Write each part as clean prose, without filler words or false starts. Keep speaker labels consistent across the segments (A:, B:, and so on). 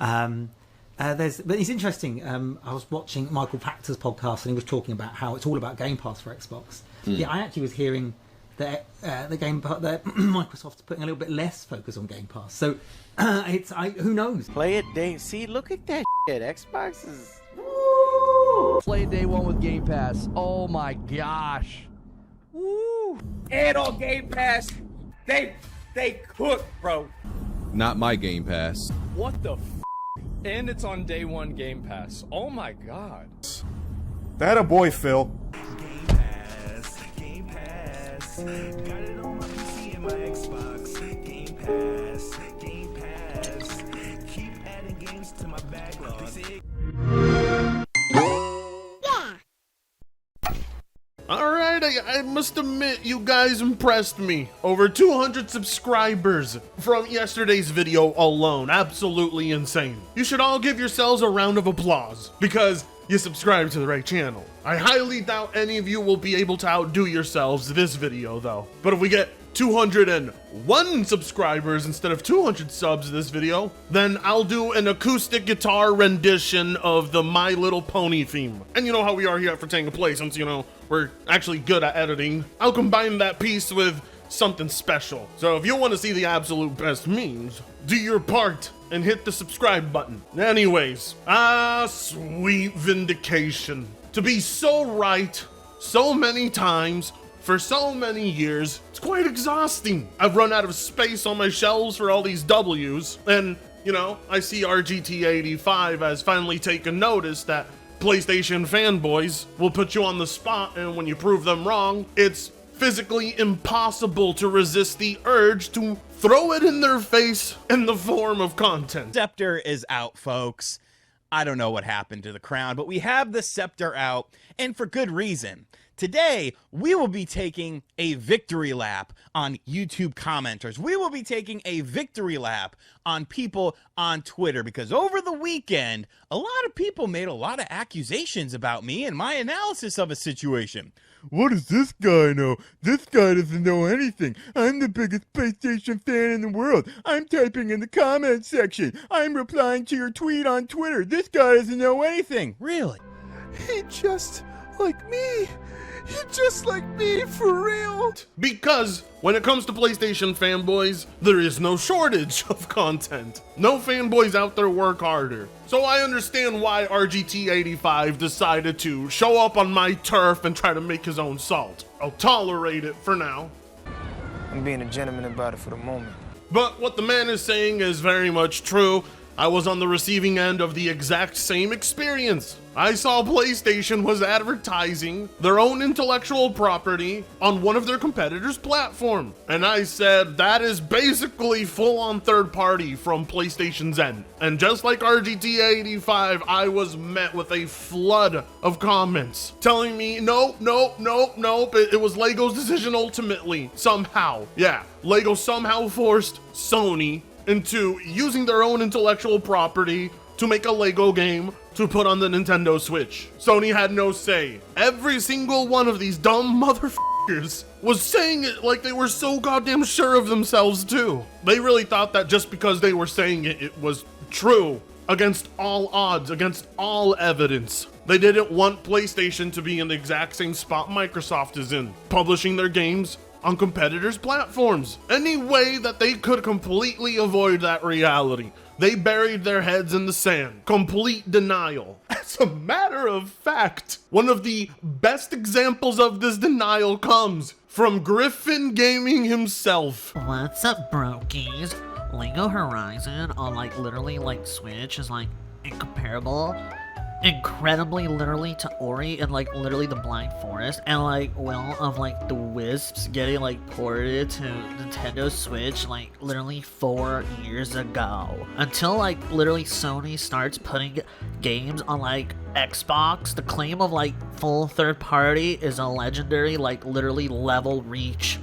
A: But it's interesting. I was watching Michael Pachter's podcast, and he was talking about how it's all about Game Pass for Xbox. Yeah, I actually was hearing that that Microsoft's putting a little bit less focus on Game Pass. So who knows?
B: Play it day. See, look at that shit. Xbox is.
C: Woo! Play day one with Game Pass. Oh my gosh.
B: Woo! And on Game Pass, they cook, bro.
D: Not my Game Pass.
E: What the f? And it's on day one Game Pass. Oh my god.
F: That a boy, Phil.
G: Game Pass, Game Pass. Got it on my PC and my Xbox. Game Pass, Game Pass. Keep adding games to my backlog.
H: Alright, I must admit, you guys impressed me. Over 200 subscribers from yesterday's video alone. Absolutely insane. You should all give yourselves a round of applause because you subscribed to the right channel. I highly doubt any of you will be able to outdo yourselves this video though. But if we get 201 subscribers instead of 200 subs this video, then I'll do an acoustic guitar rendition of the My Little Pony theme. And you know how we are here at For Tango Play, since you know we're actually good at editing. I'll combine that piece with something special. So if you want to see the absolute best memes, do your part and hit the subscribe button. Anyways, sweet vindication. To be so right so many times for so many years, it's quite exhausting. I've run out of space on my shelves for all these W's, and you know, I see RGT85 has finally taken notice that PlayStation fanboys will put you on the spot, and when you prove them wrong, it's physically impossible to resist the urge to throw it in their face in the form of content.
I: Scepter is out, folks. I don't know what happened to the crown, but we have the scepter out, and for good reason. Today, we will be taking a victory lap on YouTube commenters. We will be taking a victory lap on people on Twitter, because over the weekend, a lot of people made a lot of accusations about me and my analysis of a situation.
J: What does this guy know? This guy doesn't know anything. I'm the biggest PlayStation fan in the world. I'm typing in the comment section. I'm replying to your tweet on Twitter. This guy doesn't know anything.
I: Really?
J: He just like me. He just like me, for real.
H: Because when it comes to PlayStation fanboys, there is no shortage of content. No fanboys out there work harder. So I understand why RGT85 decided to show up on my turf and try to make his own salt. I'll tolerate it for now.
K: I'm being a gentleman about it for the moment.
H: But what the man is saying is very much true. I was on the receiving end of the exact same experience. I saw PlayStation was advertising their own intellectual property on one of their competitors' platform. And I said, that is basically full-on third party from PlayStation's end. And just like RGT85, I was met with a flood of comments telling me, nope, it was Lego's decision ultimately, somehow. Yeah, Lego somehow forced Sony into using their own intellectual property to make a Lego game to put on the Nintendo Switch. Sony had no say. Every single one of these dumb motherfuckers was saying it like they were so goddamn sure of themselves too. They really thought that just because they were saying it, it was true, against all odds, against all evidence. They didn't want PlayStation to be in the exact same spot Microsoft is in, publishing their games on competitors' platforms. Any way that they could completely avoid that reality, they buried their heads in the sand. Complete denial. As a matter of fact, one of the best examples of this denial comes from Griffin Gaming himself.
L: What's up, brokies? Lego Horizon on literally Switch is incredibly literally to Ori and literally the Blind Forest, and Will of the Wisps getting ported to Nintendo Switch literally 4 years ago. Until literally Sony starts putting games on Xbox, the claim of full third party is a legendary literally level reach.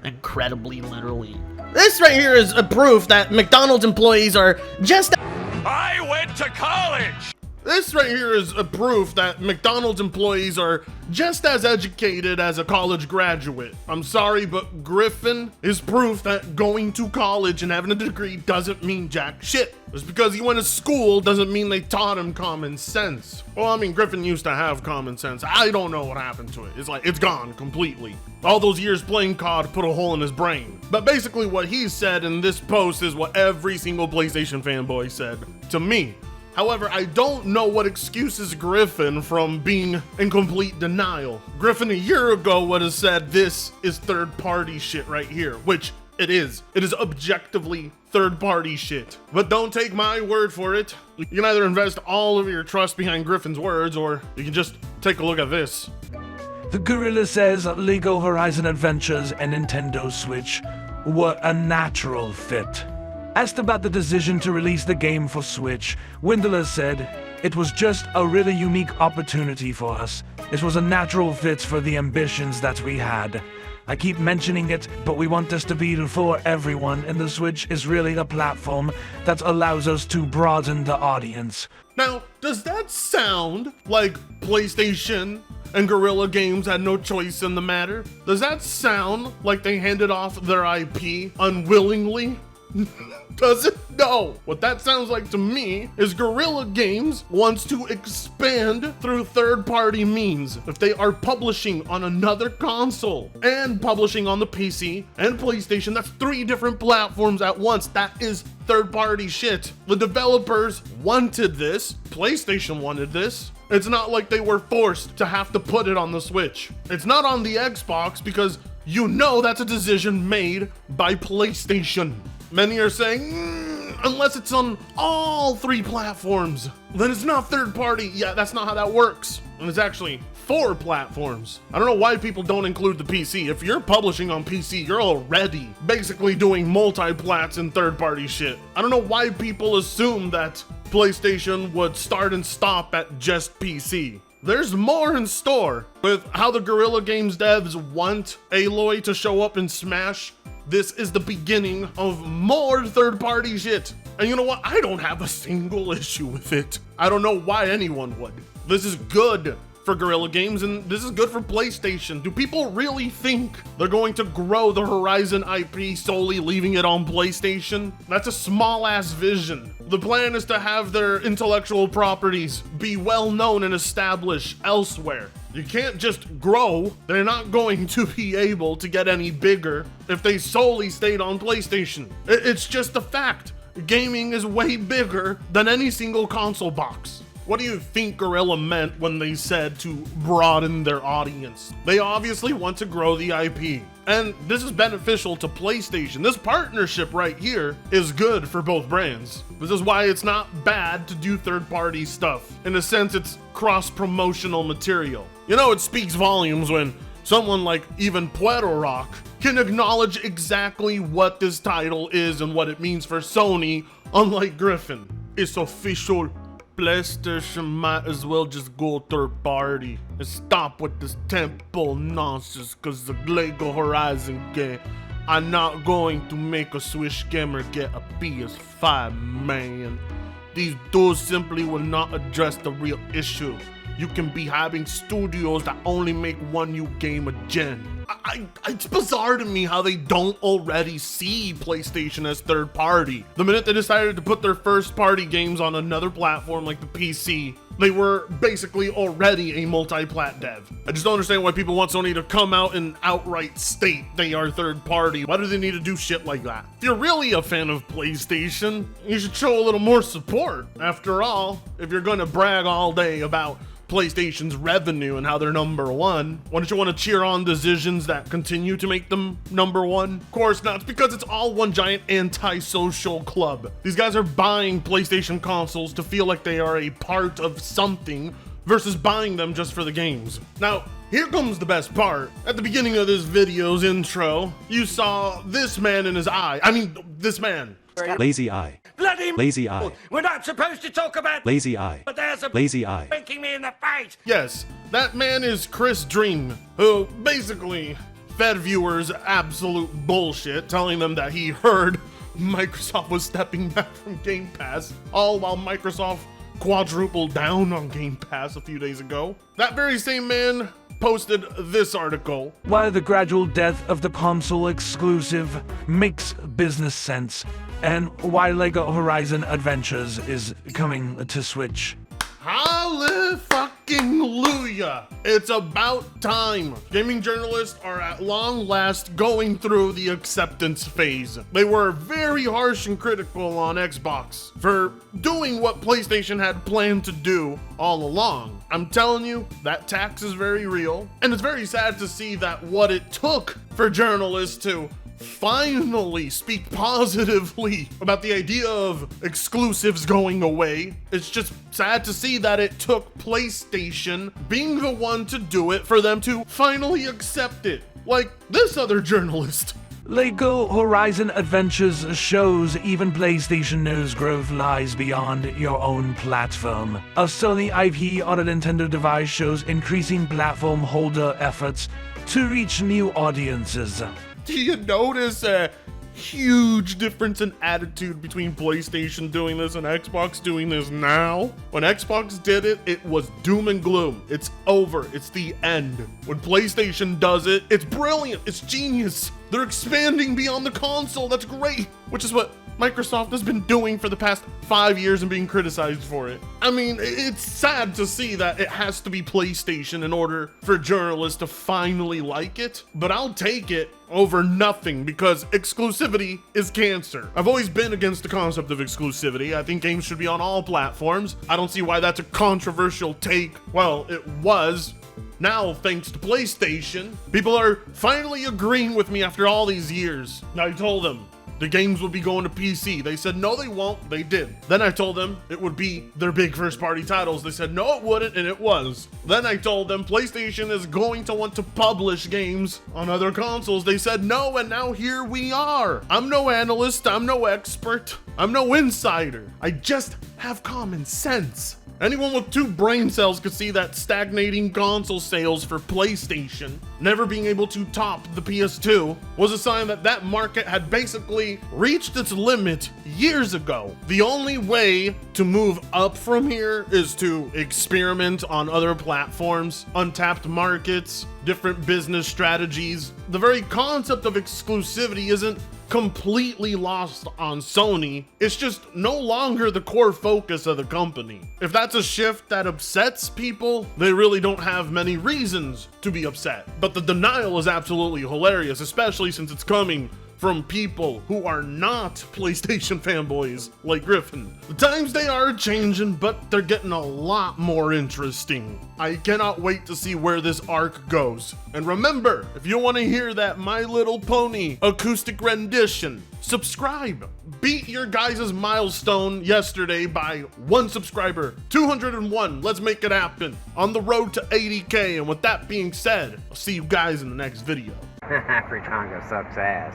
L: Incredibly literally.
M: This right here is a proof that McDonald's employees are just.
G: I went to college!
H: This right here is a proof that McDonald's employees are just as educated as a college graduate. I'm sorry, but Griffin is proof that going to college and having a degree doesn't mean jack shit. Just because he went to school doesn't mean they taught him common sense. Well, I mean, Griffin used to have common sense. I don't know what happened to it. It's like, it's gone completely. All those years playing COD put a hole in his brain. But basically what he said in this post is what every single PlayStation fanboy said to me. However, I don't know what excuses Griffin from being in complete denial. Griffin a year ago would have said this is third-party shit right here, which it is. It is objectively third-party shit. But don't take my word for it. You can either invest all of your trust behind Griffin's words, or you can just take a look at this.
M: The Gorilla says Lego Horizon Adventures and Nintendo Switch were a natural fit. Asked about the decision to release the game for Switch, Windler said, "It was just a really unique opportunity for us. It was a natural fit for the ambitions that we had. I keep mentioning it, but we want this to be for everyone, and the Switch is really a platform that allows us to broaden the audience."
H: Now, does that sound like PlayStation and Guerrilla Games had no choice in the matter? Does that sound like they handed off their IP unwillingly? Does it? No. What that sounds like to me is Guerrilla Games wants to expand through third-party means. If they are publishing on another console and publishing on the PC and PlayStation, that's 3 different platforms at once. That is third-party shit. The developers wanted this. PlayStation wanted this. It's not like they were forced to have to put it on the Switch. It's not on the Xbox because you know that's a decision made by PlayStation. Many are saying, unless it's on all 3 platforms, then it's not third party. Yeah, that's not how that works. And it's actually 4 platforms. I don't know why people don't include the PC. If you're publishing on PC, you're already basically doing multi-plats and third party shit. I don't know why people assume that PlayStation would start and stop at just PC. There's more in store. With how the Guerrilla Games devs want Aloy to show up in Smash, this is the beginning of more third-party shit. And you know what? I don't have a single issue with it. I don't know why anyone would. This is good for Guerrilla Games, and this is good for PlayStation. Do people really think they're going to grow the Horizon IP solely leaving it on PlayStation? That's a small-ass vision. The plan is to have their intellectual properties be well-known and established elsewhere. You can't just grow. They're not going to be able to get any bigger if they solely stayed on PlayStation. It's just a fact. Gaming is way bigger than any single console box. What do you think Guerrilla meant when they said to broaden their audience? They obviously want to grow the IP. And this is beneficial to PlayStation. This partnership right here is good for both brands. This is why it's not bad to do third-party stuff. In a sense, it's cross-promotional material. You know, it speaks volumes when someone like even Puerto Rock can acknowledge exactly what this title is and what it means for Sony, unlike Griffin. It's official. PlayStation might as well just go third party and stop with this temple nonsense, cause the Lego Horizon game, I'm not going to make a Switch gamer get a PS5, man. These dudes simply will not address the real issue. You can be having studios that only make one new game a gen. It's bizarre to me how they don't already see PlayStation as third party. The minute they decided to put their first party games on another platform like the PC, they were basically already a multi-plat dev. I just don't understand why people want Sony to come out and outright state they are third party. Why do they need to do shit like that? If you're really a fan of PlayStation, you should show a little more support. After all, if you're gonna brag all day about PlayStation's revenue and how they're number one, why don't you want to cheer on decisions that continue to make them number one? Of course not. It's because it's all one giant anti-social club. These guys are buying PlayStation consoles to feel like they are a part of something versus buying them just for the games. Now, here comes the best part. At the beginning of this video's intro, you saw this man in his eye. I mean, this man.
N: Lazy eye.
B: Bloody
N: Lazy eye.
B: We're not supposed to talk about
N: Lazy eye.
B: but there's a
N: Lazy eye.
B: winking me in the face.
H: Yes, that man is Chris Dream, who basically fed viewers absolute bullshit, telling them that he heard Microsoft was stepping back from Game Pass, all while Microsoft quadrupled down on Game Pass a few days ago. That very same man posted this article.
M: Why the gradual death of the console exclusive makes business sense, and why Lego Horizon Adventures is coming to Switch.
H: Hallelujah! It's about time. Gaming journalists are at long last going through the acceptance phase. They were very harsh and critical on Xbox for doing what PlayStation had planned to do all along. I'm telling you, that tax is very real, and it's very sad to see that what it took for journalists to finally speak positively about the idea of exclusives going away. It's just sad to see that it took PlayStation being the one to do it for them to finally accept it, like this other journalist.
M: Lego Horizon Adventures shows even PlayStation knows growth lies beyond your own platform. A Sony IP on a Nintendo device shows increasing platform holder efforts to reach new audiences.
H: Do you notice a huge difference in attitude between PlayStation doing this and Xbox doing this now? When Xbox did it, it was doom and gloom. It's over. It's the end. When PlayStation does it, it's brilliant. It's genius. They're expanding beyond the console. That's great. Which is what Microsoft has been doing for the past 5 years and being criticized for it. I mean, it's sad to see that it has to be PlayStation in order for journalists to finally like it, but I'll take it over nothing because exclusivity is cancer. I've always been against the concept of exclusivity. I think games should be on all platforms. I don't see why that's a controversial take. Well, it was. Now, thanks to PlayStation, people are finally agreeing with me after all these years. I told them the games would be going to PC. They said, no, they won't. They did. Then I told them it would be their big first-party titles. They said, no, it wouldn't, and it was. Then I told them PlayStation is going to want to publish games on other consoles. They said, no, and now here we are. I'm no analyst. I'm no expert. I'm no insider. I just have common sense. Anyone with 2 brain cells could see that stagnating console sales for PlayStation, never being able to top the PS2, was a sign that that market had basically reached its limit years ago. The only way to move up from here is to experiment on other platforms, untapped markets, different business strategies. The very concept of exclusivity isn't completely lost on Sony. It's just no longer the core focus of the company. If that's a shift that upsets people, they really don't have many reasons to be upset. But the denial is absolutely hilarious, especially since it's coming from people who are not PlayStation fanboys like Griffin. The times they are changing, but they're getting a lot more interesting. I cannot wait to see where this arc goes. And remember, if you want to hear that My Little Pony acoustic rendition, subscribe. Beat your guys' milestone yesterday by 1 subscriber, 201. Let's make it happen. On the road to 80K. And with that being said, I'll see you guys in the next video.
N: Fritango sucks ass.